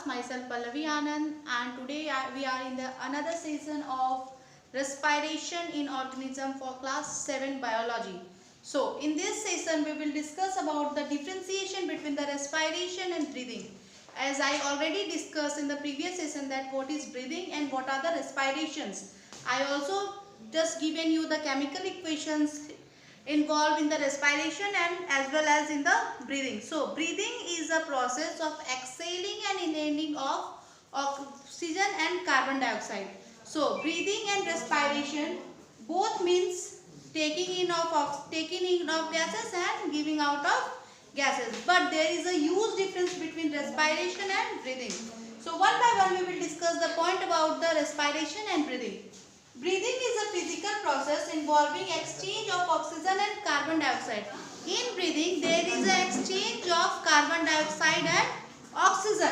podcast. Myself Pallavi Anand, and today we are in the another season of respiration in organism for class 7 biology. So in this session we will discuss about the differentiation between the respiration and breathing. As I already discussed in the previous session that what is breathing and what are the respirations. I also just given you the chemical equations involved in the respiration and as well as in the breathing. So breathing is a process of exhaling and inhaling of oxygen and carbon dioxide. So breathing and respiration both means taking in of gases and giving out of gases, but there is a huge difference between respiration and breathing. So one by one we will discuss the point about the respiration and breathing. Breathing is a physical process involving exchange of oxygen and carbon dioxide. In breathing, there is an exchange of carbon dioxide and oxygen.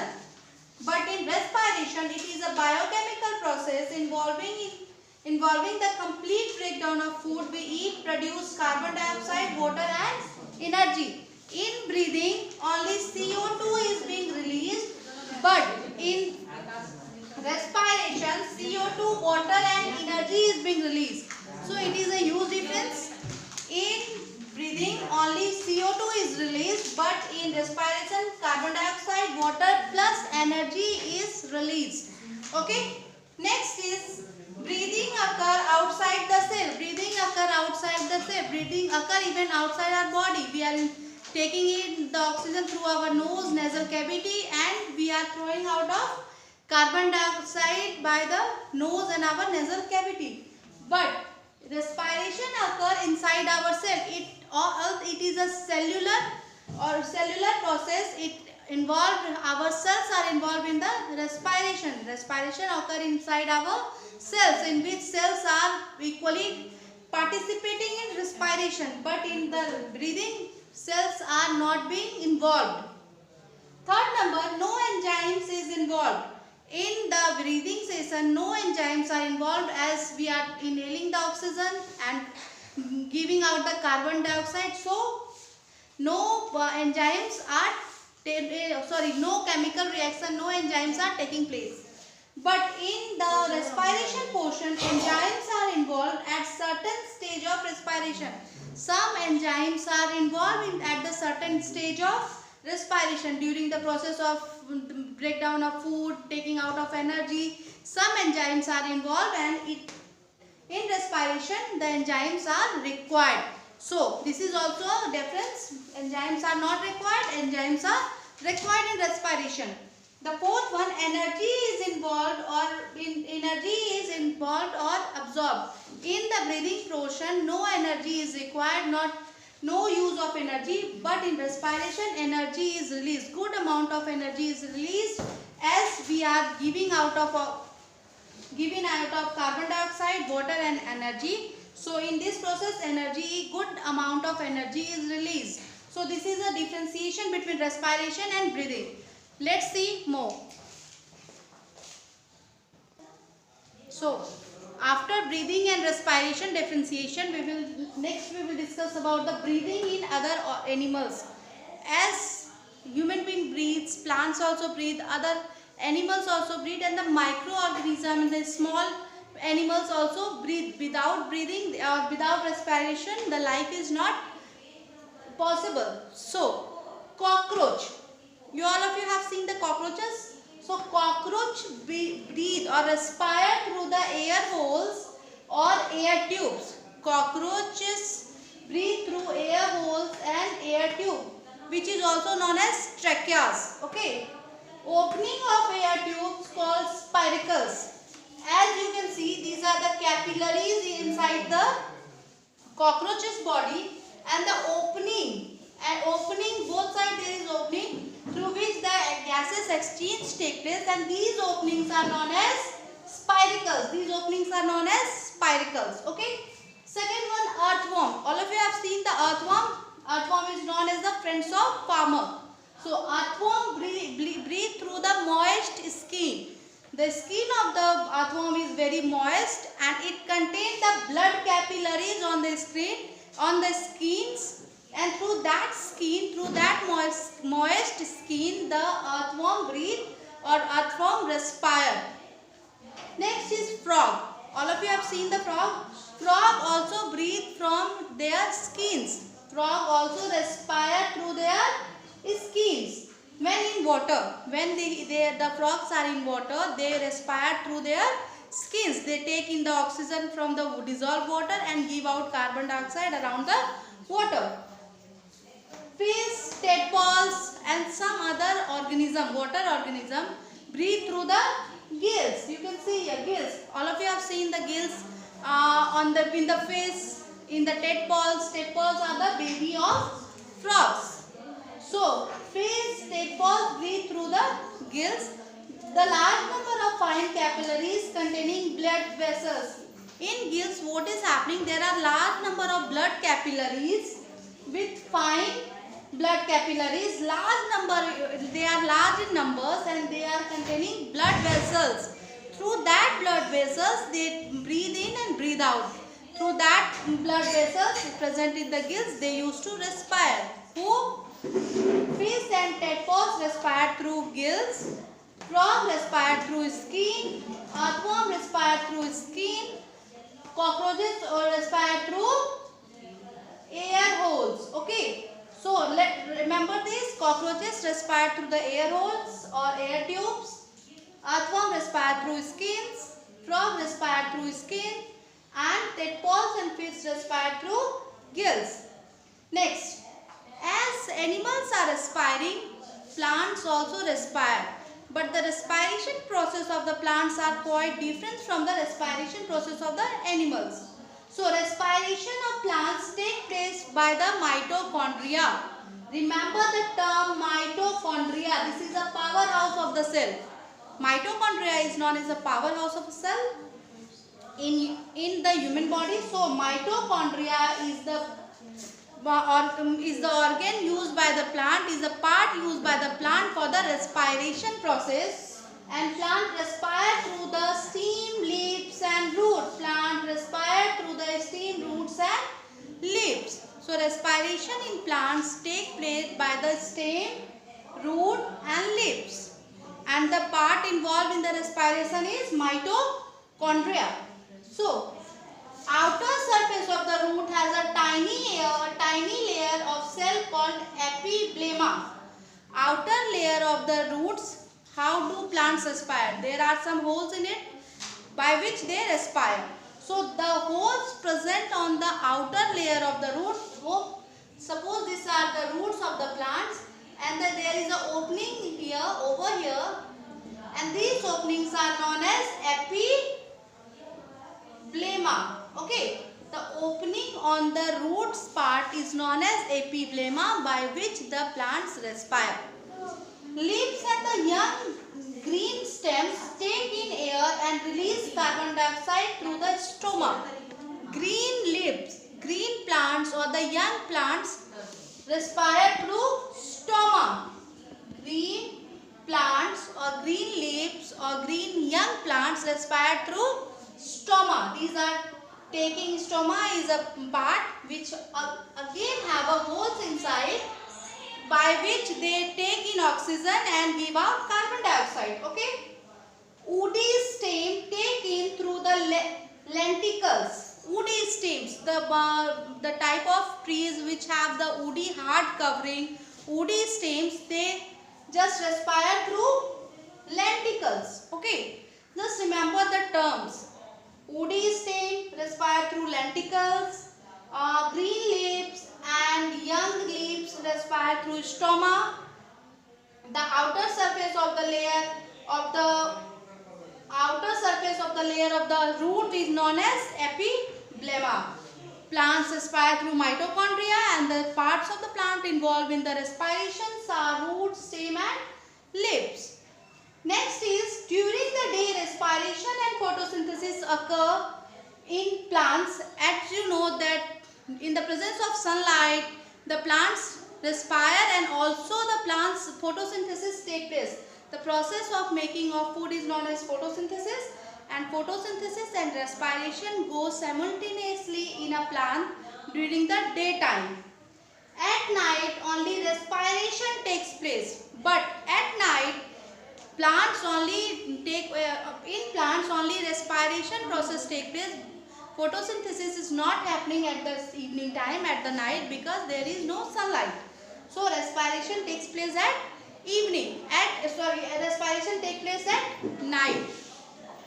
But in respiration, it is a biochemical process involving the complete breakdown of food we eat, produce carbon dioxide, water and energy. In breathing, only CO2 is being released, but in respiration, CO2, water and energy is being released. So it is a huge difference. In breathing, only CO2 is released, but in respiration, carbon dioxide, water plus energy is released. Okay. Next is breathing occur outside the cell. Breathing occur outside the cell. Breathing occur even outside our body. We are taking in the oxygen through our nose, nasal cavity, and we are throwing out of carbon dioxide by the nose and our nasal cavity. But respiration occur inside our cell. It is a cellular process. It involved, our cells are involved in the respiration. Respiration occur inside our cells, in which cells are equally participating in respiration, but in the breathing cells are not being involved. Third number, no enzymes is involved. In the breathing session, no enzymes are involved as we are inhaling the oxygen and giving out the carbon dioxide. So, no enzymes are, no chemical reaction, no enzymes are taking place. But in the respiration portion, enzymes are involved at certain stage of respiration. Some enzymes are involved at the certain stage of respiration during the process of breakdown of food, taking out of energy. Some enzymes are involved and in respiration the enzymes are required. So this is also a difference. Enzymes are not required, enzymes are required in respiration. The fourth one, energy is involved or absorbed. In the breathing portion, no energy is required, no use of energy, but in respiration energy is released. Good amount of energy is released as we are giving out of carbon dioxide, water and energy. So in this process good amount of energy is released. So this is a differentiation between respiration and breathing. Let's see more. So after breathing and respiration differentiation, we will discuss about the breathing in other animals. As human being breathes, plants also breathe, other animals also breathe, and the microorganisms, the small animals also breathe. Without breathing or without respiration, the life is not possible. So cockroach, all of you have seen the cockroaches. So cockroach breathe or respire through the air holes or air tubes. Cockroaches breathe through air holes and air tube, which is also known as tracheas. Okay. Opening of air tubes called spiracles. As you can see, these are the capillaries inside the cockroach's body, and the opening both sides there is opening through which the gases exchange take place, and these openings are known as spiracles. Okay. Second one, earthworm. All of you have seen the earthworm. Earthworm is known as the friends of farmer. So earthworm breathe through the moist skin. The skin of the earthworm is very moist and it contains the blood capillaries on the skins, and through that moist skin, the earthworm breathe or earthworm respire. Next is frog. All of you have seen the frog. Frog also breathe from their skins. Frog also respire through their skins. When in water, when the frogs are in water, they respire through their skins. They take in the oxygen from the dissolved water and give out carbon dioxide around the water. Fish, tadpoles and some other organism, water organism, breathe through the gills. You can see here gills. All of you have seen the gills in the fish, in the tadpoles. Tadpoles are the baby of frogs. So fish, tadpoles breathe through the gills. The large number of fine capillaries containing blood vessels. In gills, what is happening? There are large number of blood capillaries with fine blood capillaries. They are large in numbers and they are containing blood vessels. Through that blood vessels, they breathe in and breathe out. Through that blood vessels present in the gills, they used to respire. Who? Fish and tadpoles respire through gills. Frog respire through skin. Earthworm respire through skin. Cockroaches respire through air holes. Okay. So remember this. Cockroaches respire through the air holes or air tubes. Earthworm respire through skins. Frog respire through skin. And tadpoles and fish respire through gills. Next. As animals are respiring, plants also respire. But the respiration process of the plants are quite different from the respiration process of the animals. So respiration of plants take place by the mitochondria. Remember the term mitochondria. This is a powerhouse of the cell. Mitochondria is known as the powerhouse of a cell in the human body. So mitochondria is the organ used by the plant, is the part used by the plant for the respiration process, and plant respire through the stem, leaves and root. Plant respire through the stem, roots and leaves. So respiration in plants take place by the stem, root and leaves, and the part involved in the respiration is mitochondria. So outer surface of the root has a tiny layer of cell called epiblema. Outer layer of the roots, how do plants respire? There are some holes in it by which they respire. So the holes present on the outer layer of the root, suppose these are the roots of the plants, and then there is an opening here, over here, and these openings are known as epiblema. Okay, the opening on the roots part is known as epiblema, by which the plants respire. Leaves and the young green stems take in air and release carbon dioxide through the stoma. Green leaves, green plants or the young plants respire through stoma. Green plants or green leaves or green young plants respire through stoma. These are taking stoma is a part which again have a holes inside, by which they take in oxygen and give out carbon dioxide. Okay. Woody stem take in through the lenticles. Woody stems, the type of trees which have the woody hard covering, woody stems, they just respire through lenticles. Okay. Just remember the terms. Woody stem respire through lenticles, green leaves and young leaves respire through stoma. The outer surface of the layer of the root is known as epiblema. Plants respire through mitochondria, and the parts of the plant involved in the respirations are root, stem and leaves. Next is, during the day respiration and photosynthesis occur in plants. As you know that in the presence of sunlight, the plants respire and also the plants photosynthesis take place. The process of making of food is known as photosynthesis, and photosynthesis and respiration go simultaneously in a plant during the daytime. At night only respiration takes place, but at night Plants only in plants only respiration process take place. Photosynthesis is not happening at the evening time, at the night, because there is no sunlight. So respiration takes place at evening. Respiration takes place at night.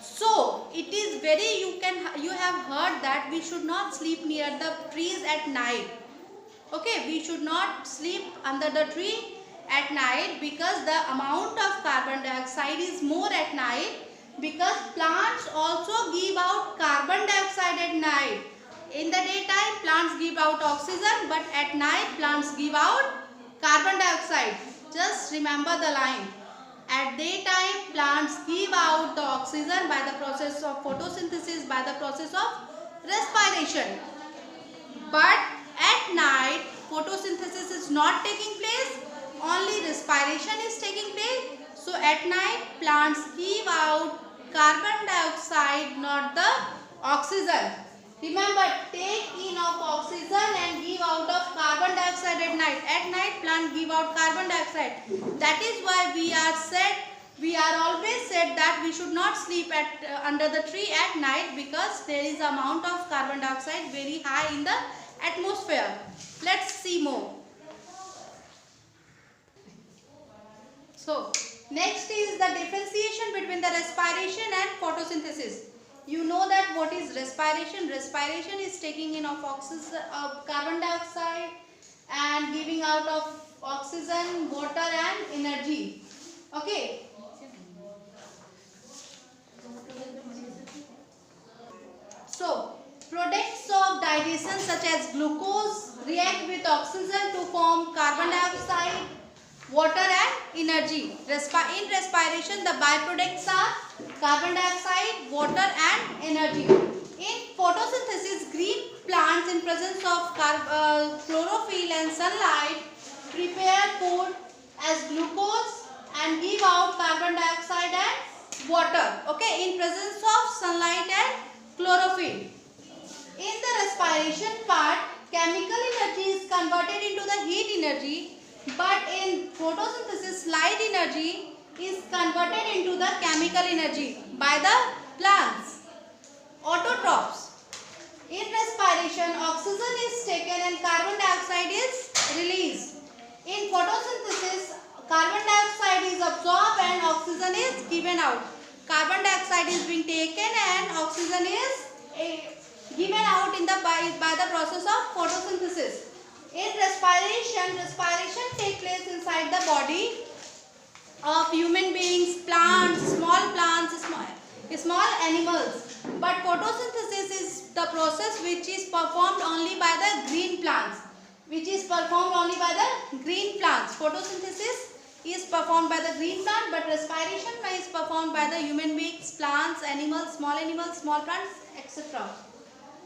So it is very, you have heard that we should not sleep near the trees at night. Okay, we should not sleep under the tree at night, because the amount of carbon dioxide is more at night, because plants also give out carbon dioxide at night. In the daytime plants give out oxygen, but at night plants give out carbon dioxide. Just remember the line. At daytime plants give out the oxygen by the process of photosynthesis, by the process of respiration. But at night photosynthesis is not taking place, only respiration is taking place. So at night plants give out carbon dioxide, not the oxygen. Remember, take in of oxygen and give out of carbon dioxide at night. At night plants give out carbon dioxide. That is why we are always said that we should not sleep under the tree at night, because there is amount of carbon dioxide very high in the atmosphere. Let's see more. So next is the differentiation between the respiration and photosynthesis. You know that what is respiration? Respiration is taking in of oxygen, carbon dioxide, and giving out of oxygen, water and energy. Okay. So products of digestion such as glucose react with oxygen to form carbon dioxide, water and energy. In respiration the byproducts are carbon dioxide, water and energy. In photosynthesis, green plants in presence of chlorophyll and sunlight prepare food as glucose and give out carbon dioxide and water. Okay, in presence of sunlight and chlorophyll. In the respiration part, chemical energy is converted into the heat energy, but in photosynthesis, light energy is converted into the chemical energy by the plants. Autotrophs. In respiration, oxygen is taken and carbon dioxide is released. In photosynthesis, carbon dioxide is absorbed and oxygen is given out. Carbon dioxide is being taken and oxygen is given out by the process of photosynthesis. In respiration takes place inside the body of human beings, plants, small animals. But photosynthesis is the process which is performed only by the green plants. Photosynthesis is performed by the green plant, but respiration is performed by the human beings, plants, animals, small plants, etc.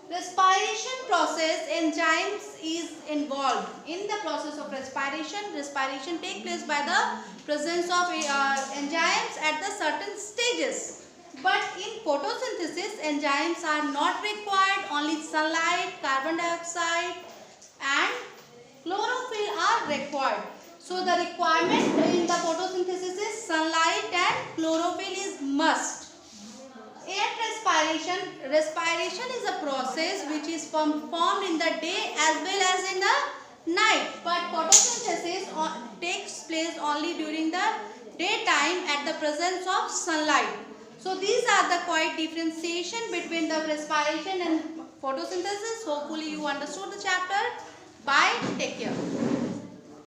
Respiration process, enzymes is involved. In the process of respiration takes place by the presence of enzymes at the certain stages. But in photosynthesis, enzymes are not required, only sunlight, carbon dioxide and chlorophyll are required. So the requirement in the photosynthesis is sunlight and chlorophyll is must. Respiration is a process which is performed in the day as well as in the night, but photosynthesis takes place only during the daytime at the presence of sunlight. So these are the quite differentiation between the respiration and photosynthesis. Hopefully you understood the chapter.